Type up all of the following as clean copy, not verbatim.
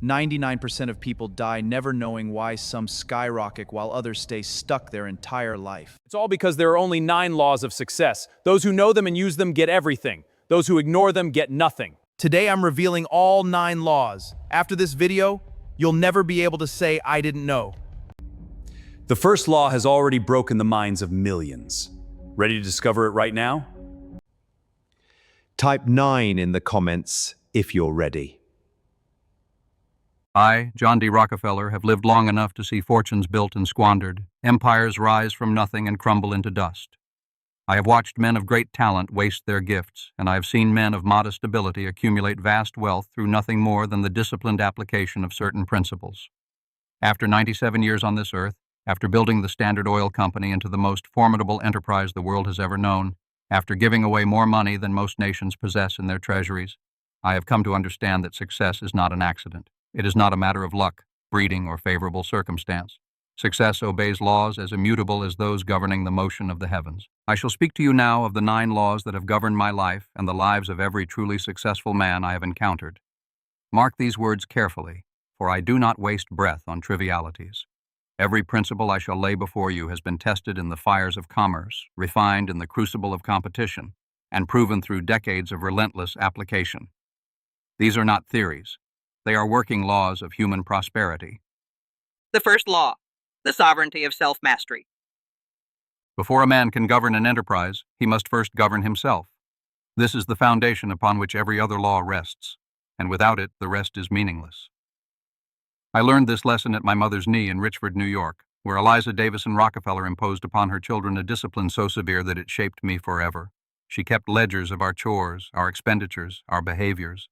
99% of people die never knowing why some skyrocket while others stay stuck their entire life. It's all because there are only 9 laws of success. Those who know them and use them get everything. Those who ignore them get nothing. Today I'm revealing all 9 laws. After this video, you'll never be able to say I didn't know. The first law has already broken the minds of millions. Ready to discover it right now? Type 9 in the comments if you're ready. I, John D. Rockefeller, have lived long enough to see fortunes built and squandered, empires rise from nothing and crumble into dust. I have watched men of great talent waste their gifts, and I have seen men of modest ability accumulate vast wealth through nothing more than the disciplined application of certain principles. After 97 years on this earth, after building the Standard Oil Company into the most formidable enterprise the world has ever known, after giving away more money than most nations possess in their treasuries, I have come to understand that success is not an accident. It is not a matter of luck, breeding, or favorable circumstance. Success obeys laws as immutable as those governing the motion of the heavens. I shall speak to you now of the 9 laws that have governed my life and the lives of every truly successful man I have encountered. Mark these words carefully, for I do not waste breath on trivialities. Every principle I shall lay before you has been tested in the fires of commerce, refined in the crucible of competition, and proven through decades of relentless application. These are not theories. They are working laws of human prosperity. The first law, the sovereignty of self-mastery. Before a man can govern an enterprise, he must first govern himself. This is the foundation upon which every other law rests, and without it, the rest is meaningless. I learned this lesson at my mother's knee in Richford, New York, where Eliza Davison Rockefeller imposed upon her children a discipline so severe that it shaped me forever. She kept ledgers of our chores, our expenditures, our behaviors.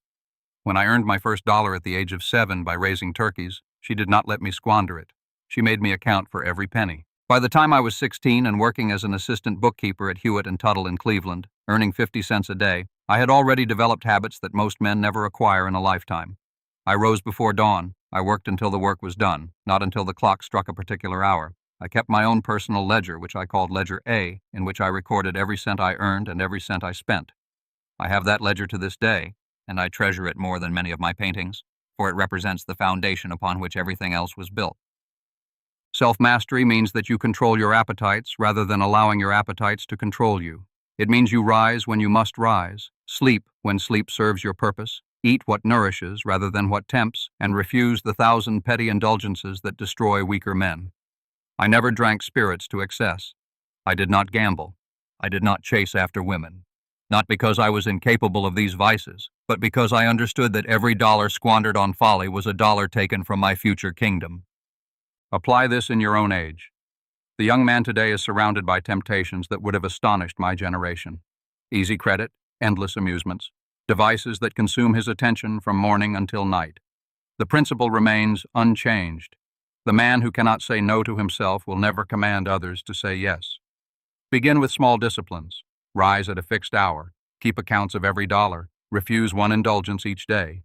When I earned my first dollar at the age of 7 by raising turkeys, she did not let me squander it. She made me account for every penny. By the time I was 16 and working as an assistant bookkeeper at Hewitt & Tuttle in Cleveland, earning 50 cents a day, I had already developed habits that most men never acquire in a lifetime. I rose before dawn. I worked until the work was done, not until the clock struck a particular hour. I kept my own personal ledger, which I called Ledger A, in which I recorded every cent I earned and every cent I spent. I have that ledger to this day, and I treasure it more than many of my paintings, for it represents the foundation upon which everything else was built. Self-mastery means that you control your appetites rather than allowing your appetites to control you. It means you rise when you must rise, sleep when sleep serves your purpose, eat what nourishes rather than what tempts, and refuse the 1,000 petty indulgences that destroy weaker men. I never drank spirits to excess. I did not gamble. I did not chase after women. Not because I was incapable of these vices, but because I understood that every dollar squandered on folly was a dollar taken from my future kingdom. Apply this in your own age. The young man today is surrounded by temptations that would have astonished my generation. Easy credit, endless amusements, devices that consume his attention from morning until night. The principle remains unchanged. The man who cannot say no to himself will never command others to say yes. Begin with small disciplines. Rise at a fixed hour. Keep accounts of every dollar. Refuse one indulgence each day.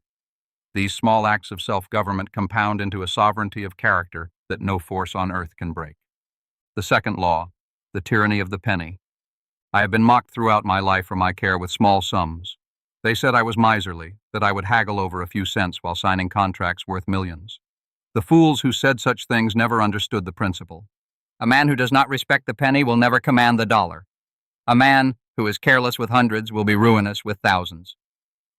These small acts of self-government compound into a sovereignty of character that no force on earth can break. The second law, the tyranny of the penny. I have been mocked throughout my life for my care with small sums. They said I was miserly, that I would haggle over a few cents while signing contracts worth millions. The fools who said such things never understood the principle. A man who does not respect the penny will never command the dollar. A man who is careless with hundreds will be ruinous with thousands.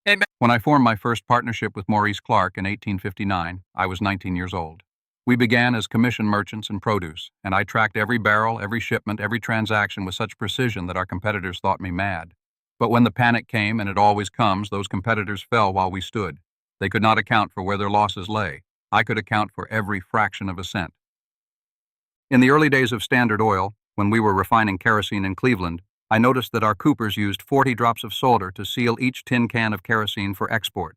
Amen. When I formed my first partnership with Maurice Clark in 1859, I was 19 years old. We began as commission merchants in produce, and I tracked every barrel, every shipment, every transaction with such precision that our competitors thought me mad. But when the panic came, and it always comes, those competitors fell while we stood. They could not account for where their losses lay. I could account for every fraction of a cent. In the early days of Standard Oil, when we were refining kerosene in Cleveland, I noticed that our coopers used 40 drops of solder to seal each tin can of kerosene for export.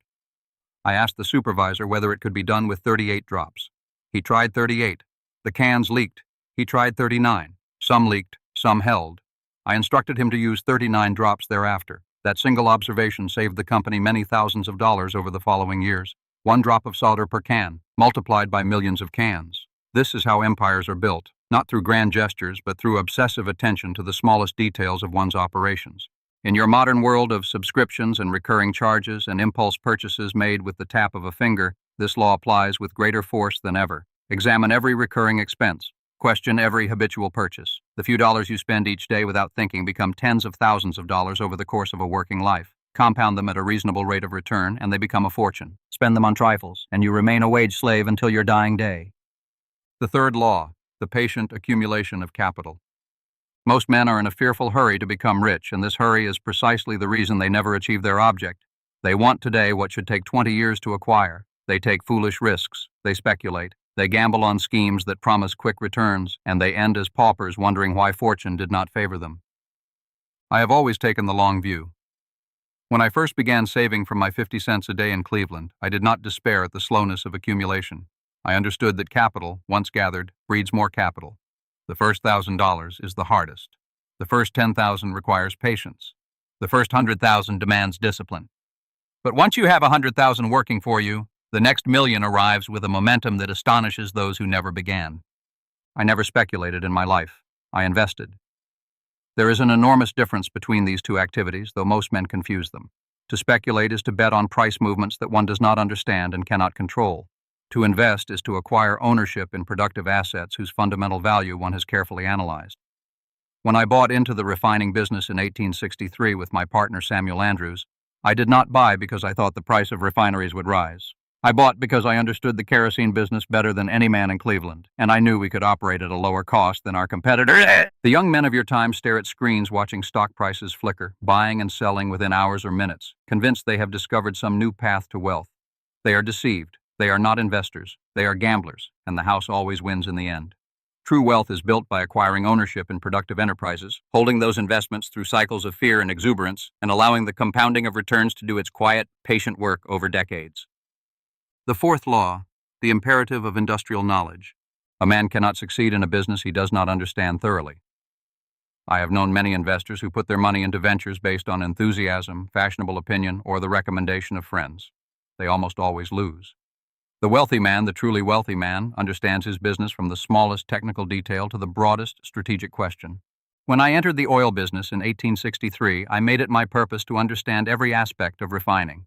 I asked the supervisor whether it could be done with 38 drops. He tried 38. The cans leaked. He tried 39. Some leaked, some held. I instructed him to use 39 drops thereafter. That single observation saved the company many thousands of dollars over the following years. 1 drop of solder per can, multiplied by millions of cans. This is how empires are built, not through grand gestures, but through obsessive attention to the smallest details of one's operations. In your modern world of subscriptions and recurring charges and impulse purchases made with the tap of a finger, This law applies with greater force than ever. Examine every recurring expense. Question every habitual purchase. The few dollars you spend each day without thinking become tens of thousands of dollars over the course of a working life. Compound them at a reasonable rate of return, and they become a fortune. Spend them on trifles, and you remain a wage slave until your dying day. The third law, the patient accumulation of capital. Most men are in a fearful hurry to become rich, and this hurry is precisely the reason they never achieve their object. They want today what should take 20 years to acquire. They take foolish risks. They speculate. They gamble on schemes that promise quick returns, and they end as paupers wondering why fortune did not favor them. I have always taken the long view. When I first began saving from my 50 cents a day in Cleveland, I did not despair at the slowness of accumulation. I understood that capital, once gathered, breeds more capital. The first $1,000 is the hardest. The first 10,000 requires patience. The first 100,000 demands discipline. But once you have 100,000 working for you, the next million arrives with a momentum that astonishes those who never began. I never speculated in my life. I invested. There is an enormous difference between these two activities, though most men confuse them. To speculate is to bet on price movements that one does not understand and cannot control. To invest is to acquire ownership in productive assets whose fundamental value one has carefully analyzed. When I bought into the refining business in 1863 with my partner Samuel Andrews, I did not buy because I thought the price of refineries would rise. I bought because I understood the kerosene business better than any man in Cleveland, and I knew we could operate at a lower cost than our competitors. The young men of your time stare at screens watching stock prices flicker, buying and selling within hours or minutes, convinced they have discovered some new path to wealth. They are deceived. They are not investors. They are gamblers, and the house always wins in the end. True wealth is built by acquiring ownership in productive enterprises, holding those investments through cycles of fear and exuberance, and allowing the compounding of returns to do its quiet, patient work over decades. The fourth law, the imperative of industrial knowledge. A man cannot succeed in a business he does not understand thoroughly. I have known many investors who put their money into ventures based on enthusiasm, fashionable opinion, or the recommendation of friends. They almost always lose. The wealthy man, the truly wealthy man, understands his business from the smallest technical detail to the broadest strategic question. When I entered the oil business in 1863, I made it my purpose to understand every aspect of refining.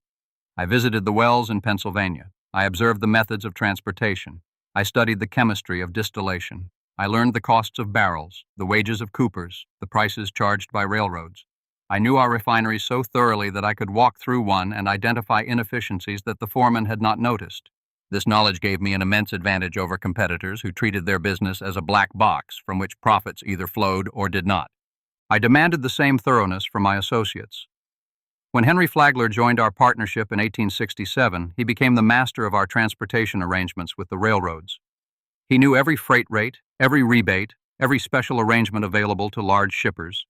I visited the wells in Pennsylvania. I observed the methods of transportation. I studied the chemistry of distillation. I learned the costs of barrels, the wages of coopers, the prices charged by railroads. I knew our refineries so thoroughly that I could walk through one and identify inefficiencies that the foreman had not noticed. This knowledge gave me an immense advantage over competitors who treated their business as a black box from which profits either flowed or did not. I demanded the same thoroughness from my associates. When Henry Flagler joined our partnership in 1867, he became the master of our transportation arrangements with the railroads. He knew every freight rate, every rebate, every special arrangement available to large shippers.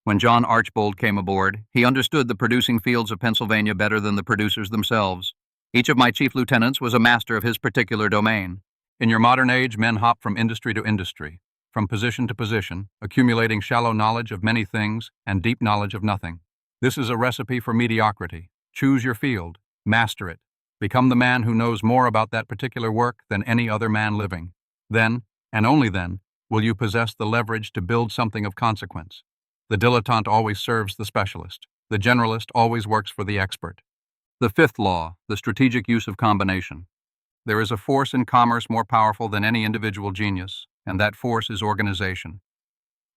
When John Archbold came aboard, he understood the producing fields of Pennsylvania better than the producers themselves. Each of my chief lieutenants was a master of his particular domain. In your modern age, men hop from industry to industry, from position to position, accumulating shallow knowledge of many things and deep knowledge of nothing. This is a recipe for mediocrity. Choose your field, master it. Become the man who knows more about that particular work than any other man living. Then, and only then, will you possess the leverage to build something of consequence. The dilettante always serves the specialist. The generalist always works for the expert. The fifth law, the strategic use of combination. There is a force in commerce more powerful than any individual genius, and that force is organization.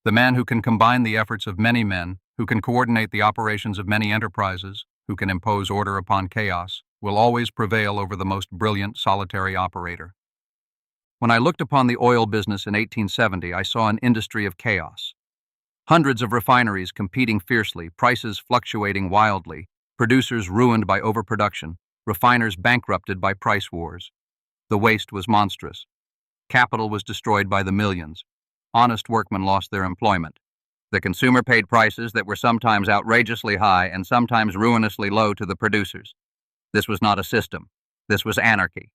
The man who can combine the efforts of many men, who can coordinate the operations of many enterprises, who can impose order upon chaos, will always prevail over the most brilliant solitary operator. When I looked upon the oil business in 1870, I saw an industry of chaos. Hundreds of refineries competing fiercely, prices fluctuating wildly, producers ruined by overproduction, refiners bankrupted by price wars. The waste was monstrous. Capital was destroyed by the millions. Honest workmen lost their employment. The consumer paid prices that were sometimes outrageously high and sometimes ruinously low to the producers. This was not a system. This was anarchy.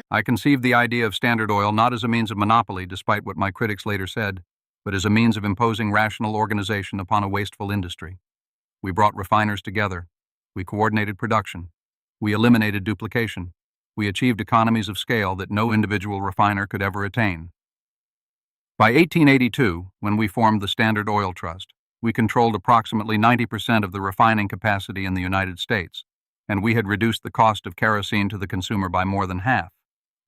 I conceived the idea of Standard Oil not as a means of monopoly, despite what my critics later said, but as a means of imposing rational organization upon a wasteful industry. We brought refiners together. We coordinated production. We eliminated duplication. We achieved economies of scale that no individual refiner could ever attain. By 1882, when we formed the Standard Oil Trust, we controlled approximately 90% of the refining capacity in the United States. and we had reduced the cost of kerosene to the consumer by more than half.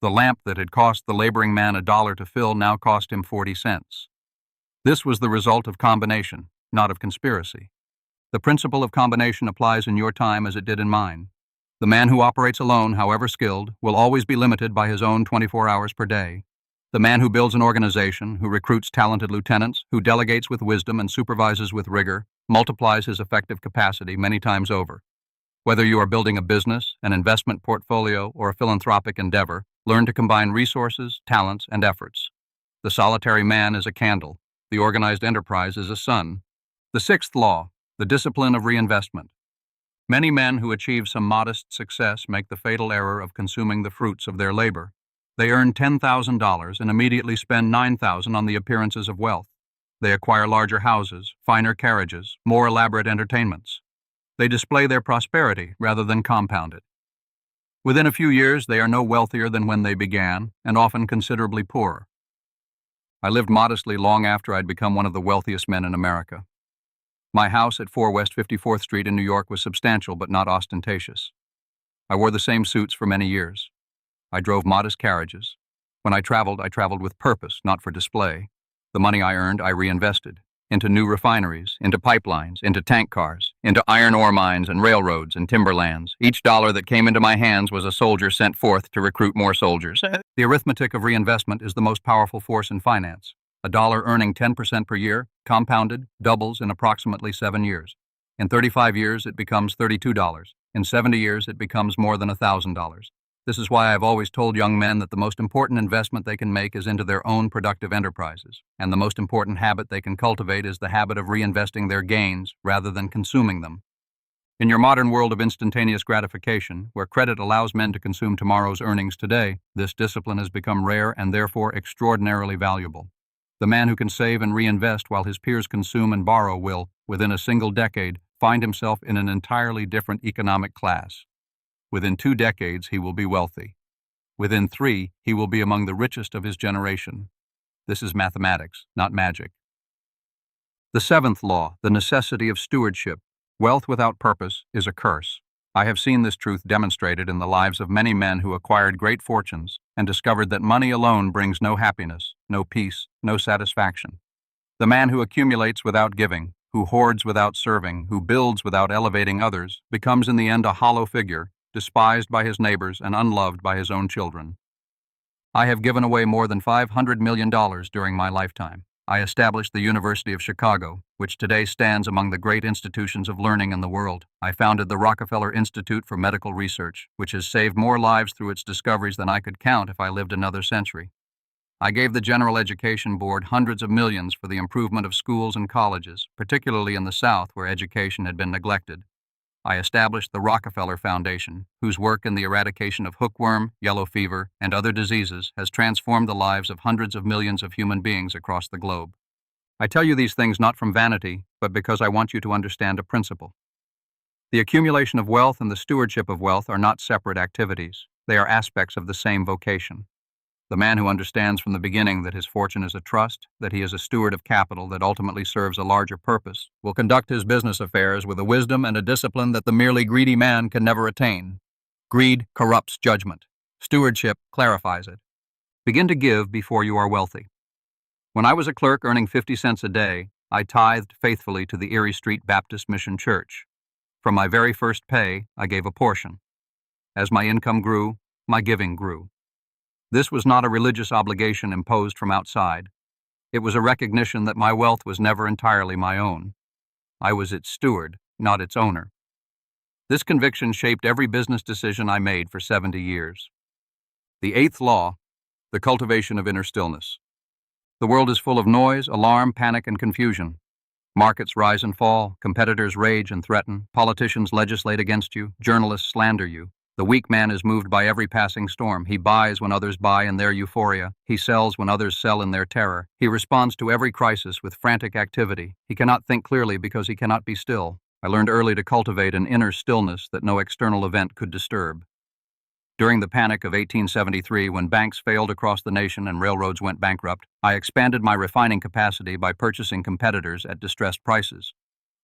The lamp that had cost the laboring man $1 to fill now cost him 40 cents. This was the result of combination, not of conspiracy. The principle of combination applies in your time as it did in mine. The man who operates alone, however skilled, will always be limited by his own 24 hours per day. The man who builds an organization, who recruits talented lieutenants, who delegates with wisdom and supervises with rigor, multiplies his effective capacity many times over. Whether you are building a business, an investment portfolio, or a philanthropic endeavor, learn to combine resources, talents, and efforts. The solitary man is a candle. The organized enterprise is a sun. The sixth law, the discipline of reinvestment. Many men who achieve some modest success make the fatal error of consuming the fruits of their labor. They earn $10,000 and immediately spend $9,000 on the appearances of wealth. They acquire larger houses, finer carriages, more elaborate entertainments. They display their prosperity rather than compound it. Within a few years, they are no wealthier than when they began, and often considerably poorer. I lived modestly long after I'd become one of the wealthiest men in America. My house at 4 West 54th Street in New York was substantial but not ostentatious. I wore the same suits for many years. I drove modest carriages. When I traveled with purpose, not for display. The money I earned, I reinvested into new refineries, into pipelines, into tank cars, into iron ore mines and railroads and timberlands. Each dollar that came into my hands was a soldier sent forth to recruit more soldiers. The arithmetic of reinvestment is the most powerful force in finance. A dollar earning 10% per year, compounded, doubles in approximately 7 years. In 35 years, it becomes $32. In 70 years, it becomes more than $1,000. This is why I've always told young men that the most important investment they can make is into their own productive enterprises, and the most important habit they can cultivate is the habit of reinvesting their gains rather than consuming them. In your modern world of instantaneous gratification, where credit allows men to consume tomorrow's earnings today, this discipline has become rare and therefore extraordinarily valuable. The man who can save and reinvest while his peers consume and borrow will, within a single decade, find himself in an entirely different economic class. Within 2 decades, he will be wealthy. Within 3, he will be among the richest of his generation. This is mathematics, not magic. The seventh law, the necessity of stewardship. Wealth without purpose is a curse. I have seen this truth demonstrated in the lives of many men who acquired great fortunes and discovered that money alone brings no happiness, no peace, no satisfaction. The man who accumulates without giving, who hoards without serving, who builds without elevating others, becomes in the end a hollow figure, despised by his neighbors and unloved by his own children. I have given away more than $500 million during my lifetime. I established the University of Chicago, which today stands among the great institutions of learning in the world. I founded the Rockefeller Institute for Medical Research, which has saved more lives through its discoveries than I could count if I lived another century. I gave the General Education Board hundreds of millions for the improvement of schools and colleges, particularly in the South where education had been neglected. I established the Rockefeller Foundation, whose work in the eradication of hookworm, yellow fever, and other diseases has transformed the lives of hundreds of millions of human beings across the globe. I tell you these things not from vanity, but because I want you to understand a principle. The accumulation of wealth and the stewardship of wealth are not separate activities. They are aspects of the same vocation. The man who understands from the beginning that his fortune is a trust, that he is a steward of capital that ultimately serves a larger purpose, will conduct his business affairs with a wisdom and a discipline that the merely greedy man can never attain. Greed corrupts judgment. Stewardship clarifies it. Begin to give before you are wealthy. When I was a clerk earning 50 cents a day, I tithed faithfully to the Erie Street Baptist Mission Church. From my very first pay, I gave a portion. As my income grew, my giving grew. This was not a religious obligation imposed from outside. It was a recognition that my wealth was never entirely my own. I was its steward, not its owner. This conviction shaped every business decision I made for 70 years. The eighth law, the cultivation of inner stillness. The world is full of noise, alarm, panic, and confusion. Markets rise and fall, competitors rage and threaten, politicians legislate against you, journalists slander you. The weak man is moved by every passing storm. He buys when others buy in their euphoria. He sells when others sell in their terror. He responds to every crisis with frantic activity. He cannot think clearly because he cannot be still. I learned early to cultivate an inner stillness that no external event could disturb. During the panic of 1873, when banks failed across the nation and railroads went bankrupt, I expanded my refining capacity by purchasing competitors at distressed prices.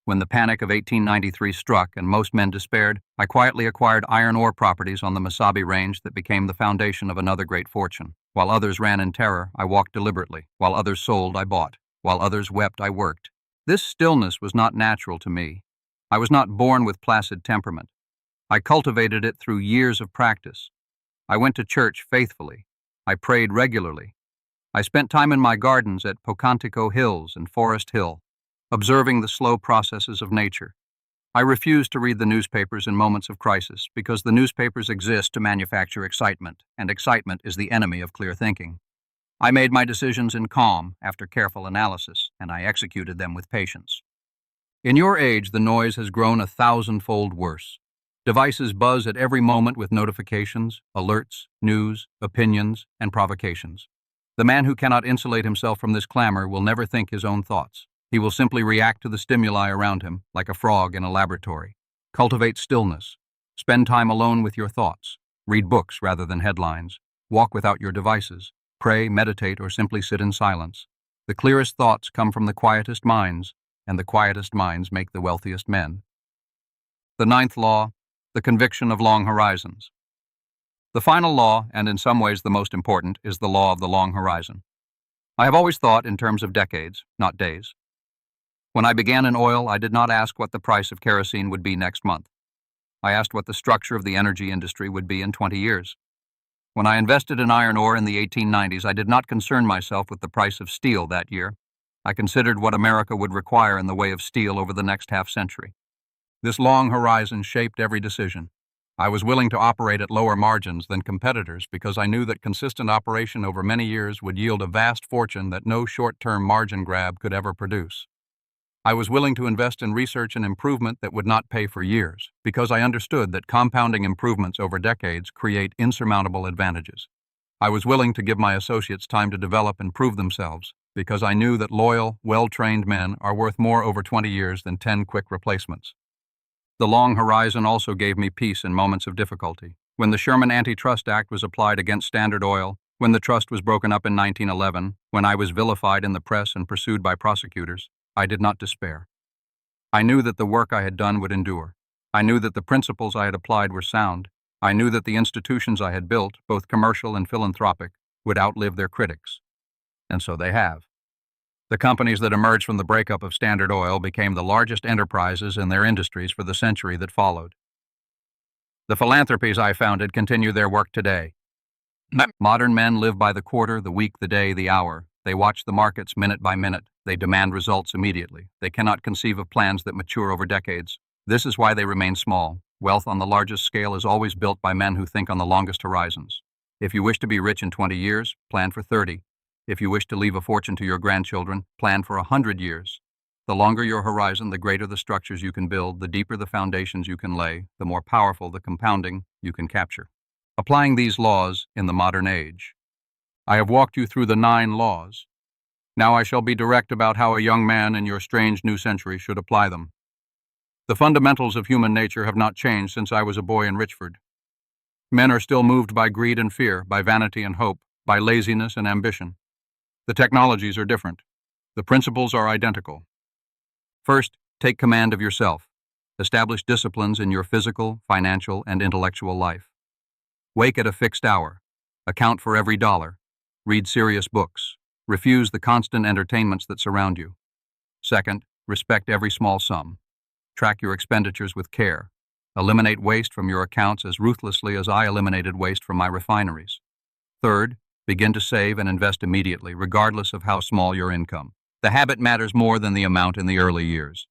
When the panic of 1893 struck and most men despaired, I quietly acquired iron ore properties on the Mesabi Range that became the foundation of another great fortune. While others ran in terror, I walked deliberately. While others sold, I bought. While others wept, I worked. This stillness was not natural to me. I was not born with placid temperament. I cultivated it through years of practice. I went to church faithfully. I prayed regularly. I spent time in my gardens at Pocantico Hills and Forest Hill, observing the slow processes of nature. I refused to read the newspapers in moments of crisis because the newspapers exist to manufacture excitement, and excitement is the enemy of clear thinking. I made my decisions in calm after careful analysis, and I executed them with patience. In your age, the noise has grown 1,000-fold worse. Devices buzz at every moment with notifications, alerts, news, opinions, and provocations. The man who cannot insulate himself from this clamor will never think his own thoughts. He will simply react to the stimuli around him, like a frog in a laboratory. Cultivate stillness. Spend time alone with your thoughts. Read books rather than headlines. Walk without your devices. Pray, meditate, or simply sit in silence. The clearest thoughts come from the quietest minds, and the quietest minds make the wealthiest men. The ninth law, the conviction of long horizons. The final law, and in some ways the most important, is the law of the long horizon. I have always thought in terms of decades, not days. When I began in oil, I did not ask what the price of kerosene would be next month. I asked what the structure of the energy industry would be in 20 years. When I invested in iron ore in the 1890s, I did not concern myself with the price of steel that year. I considered what America would require in the way of steel over the next half-century. This long horizon shaped every decision. I was willing to operate at lower margins than competitors because I knew that consistent operation over many years would yield a vast fortune that no short-term margin grab could ever produce. I was willing to invest in research and improvement that would not pay for years, because I understood that compounding improvements over decades create insurmountable advantages. I was willing to give my associates time to develop and prove themselves, because I knew that loyal, well-trained men are worth more over 20 years than 10 quick replacements. The long horizon also gave me peace in moments of difficulty. When the Sherman Antitrust Act was applied against Standard Oil, when the trust was broken up in 1911, when I was vilified in the press and pursued by prosecutors, I did not despair. I knew that the work I had done would endure. I knew that the principles I had applied were sound. I knew that the institutions I had built, both commercial and philanthropic, would outlive their critics. And so they have. The companies that emerged from the breakup of Standard Oil became the largest enterprises in their industries for the century that followed. The philanthropies I founded continue their work today. Modern men live by the quarter, the week, the day, the hour. They watch the markets minute by minute. They demand results immediately. They cannot conceive of plans that mature over decades. This is why they remain small. Wealth on the largest scale is always built by men who think on the longest horizons. If you wish to be rich in 20 years, plan for 30. If you wish to leave a fortune to your grandchildren, plan for 100 years. The longer your horizon, the greater the structures you can build, the deeper the foundations you can lay, the more powerful the compounding you can capture. Applying these laws in the modern age. I have walked you through the 9 laws. Now I shall be direct about how a young man in your strange new century should apply them. The fundamentals of human nature have not changed since I was a boy in Richford. Men are still moved by greed and fear, by vanity and hope, by laziness and ambition. The technologies are different. The principles are identical. First, take command of yourself. Establish disciplines in your physical, financial, and intellectual life. Wake at a fixed hour. Account for every dollar. Read serious books. Refuse the constant entertainments that surround you. Second, respect every small sum. Track your expenditures with care. Eliminate waste from your accounts as ruthlessly as I eliminated waste from my refineries. Third, begin to save and invest immediately, regardless of how small your income. The habit matters more than the amount in the early years.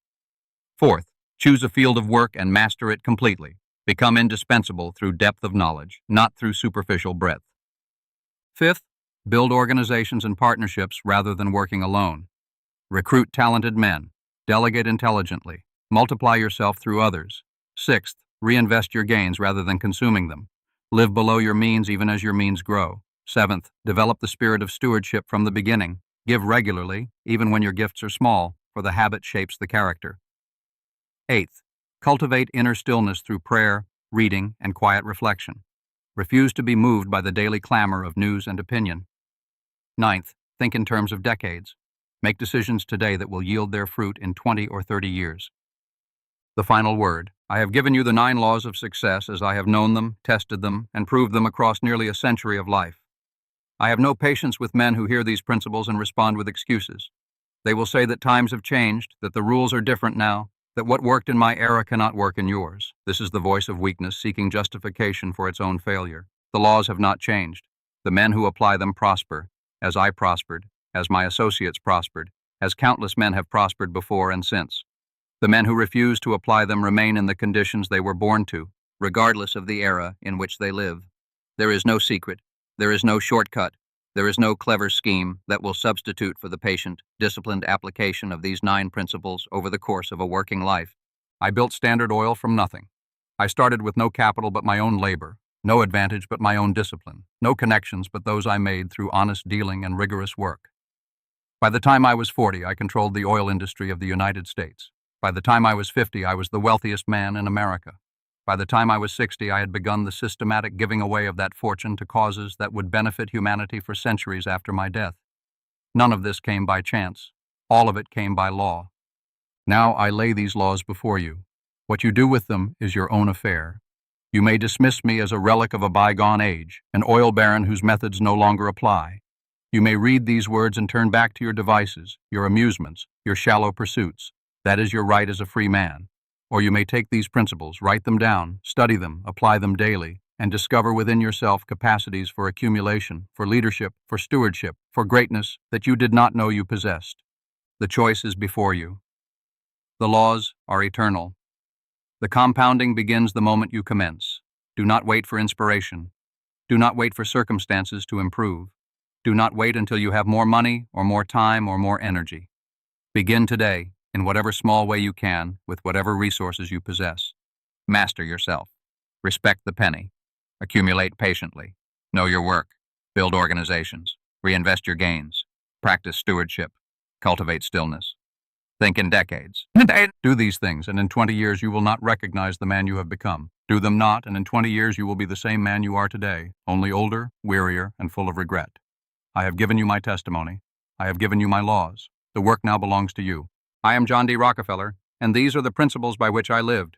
Fourth, choose a field of work and master it completely. Become indispensable through depth of knowledge, not through superficial breadth. Fifth, build organizations and partnerships rather than working alone. Recruit talented men. Delegate intelligently. Multiply yourself through others. Sixth, reinvest your gains rather than consuming them. Live below your means even as your means grow. Seventh, develop the spirit of stewardship from the beginning. Give regularly, even when your gifts are small, for the habit shapes the character. Eighth, cultivate inner stillness through prayer, reading, and quiet reflection. Refuse to be moved by the daily clamor of news and opinion. Ninth, think in terms of decades. Make decisions today that will yield their fruit in 20 or 30 years. The final word. I have given you the 9 laws of success as I have known them, tested them, and proved them across nearly a century of life. I have no patience with men who hear these principles and respond with excuses. They will say that times have changed, that the rules are different now, that what worked in my era cannot work in yours. This is the voice of weakness seeking justification for its own failure. The laws have not changed. The men who apply them prosper, as I prospered, as my associates prospered, as countless men have prospered before and since. The men who refuse to apply them remain in the conditions they were born to, regardless of the era in which they live. There is no secret, there is no shortcut, there is no clever scheme that will substitute for the patient, disciplined application of these 9 principles over the course of a working life. I built Standard Oil from nothing. I started with no capital but my own labor, no advantage but my own discipline, no connections but those I made through honest dealing and rigorous work. By the time I was 40, I controlled the oil industry of the United States. By the time I was 50, I was the wealthiest man in America. By the time I was 60, I had begun the systematic giving away of that fortune to causes that would benefit humanity for centuries after my death. None of this came by chance. All of it came by law. Now I lay these laws before you. What you do with them is your own affair. You may dismiss me as a relic of a bygone age, an oil baron whose methods no longer apply. You may read these words and turn back to your devices, your amusements, your shallow pursuits. That is your right as a free man. Or you may take these principles, write them down, study them, apply them daily, and discover within yourself capacities for accumulation, for leadership, for stewardship, for greatness that you did not know you possessed. The choice is before you. The laws are eternal. The compounding begins the moment you commence. Do not wait for inspiration. Do not wait for circumstances to improve. Do not wait until you have more money or more time or more energy. Begin today, in whatever small way you can, with whatever resources you possess. Master yourself. Respect the penny. Accumulate patiently. Know your work. Build organizations. Reinvest your gains. Practice stewardship. Cultivate stillness. Think in decades. Do these things, and in 20 years you will not recognize the man you have become. Do them not, and in 20 years you will be the same man you are today, only older, wearier, and full of regret. I have given you my testimony. I have given you my laws. The work now belongs to you. I am John D. Rockefeller, and these are the principles by which I lived.